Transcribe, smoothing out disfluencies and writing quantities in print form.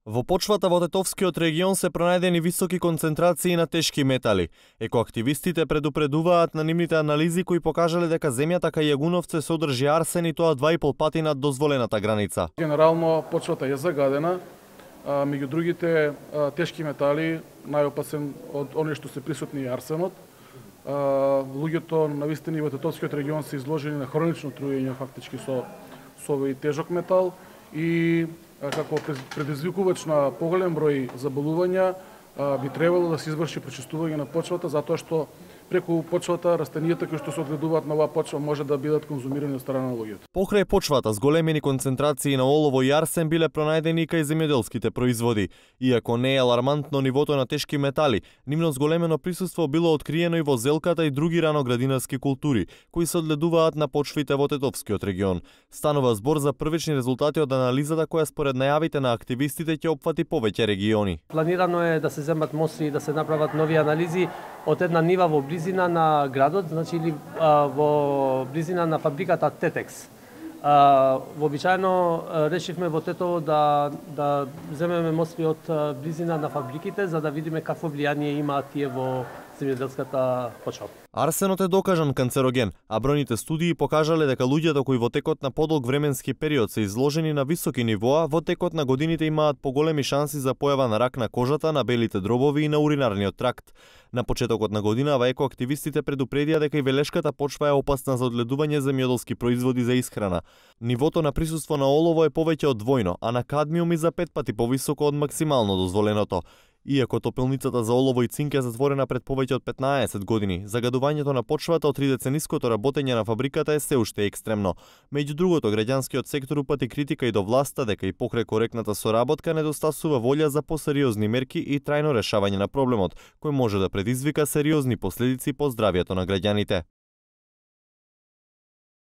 Во почвата во Тетовскиот регион се пронајдени високи концентрации на тешки метали. Екоактивистите предупредуваат на нивните анализи кои покажале дека земјата кај Јагуновце содржи арсен и тоа 2,5 пати над дозволената граница. Генерално почвата е загадена, меѓу другите тешки метали најопасен од оние што се присутни е арсенот. Луѓето навистини во Тетовскиот регион се изложени на хронично труење фактички со овој тежок метал и како предизвикувач на поголем број заболувања би требало да се изврши пречистување на почвата, затоа што преку почвата растенијата кои што се одгледуваат на оваа почва може да бидат конзумирани од страна на луѓето. Покрај почвата с големени концентрации на олово и арсен биле пронајдени и кај земјоделските производи. Иако не е алармантно нивото на тешки метали, нивно зголемено присуство било откриено и во зелката и други раноградинарски култури, кои се одгледуваат на почвите во Тетовскиот регион. Станува збор за првични резултати од анализата која според најавите на активистите ќе опфати повеќе региони. Планирано е да се земат мостри и да се направат нови анализи од една нива во близина на градот, значи или во близина на фабриката Тетекс. Вообичаено решивме во Тетово да земеме мостри од близина на фабриките за да видиме какво влијание имаат тие во земјоделската почва. Арсенот е докажан канцероген, а бројните студии покажале дека луѓето кои во текот на подолг временски период се изложени на високи нивоа, во текот на годините имаат поголеми шанси за појава на рак на кожата, на белите дробови и на уринарниот тракт. На почетокот на годинава екоактивистите предупредија дека и велешката почва е опасна за одгледување земјоделски производи за исхрана. Нивото на присуство на олово е повеќе од двојно, а на кадмиум и за 5 пати повисоко од максимално дозволеното. Иако топилницата за олово и цинк е затворена пред повеќе од 15 години, загадувањето на почвата од тридецениското работење на фабриката е се уште екстремно. Меѓу другото, граѓанскиот сектор упати критика и до власта дека и покрај коректната соработка недостасува волја за посериозни мерки и трајно решавање на проблемот, кој може да предизвика сериозни последици по здравјето на граѓаните.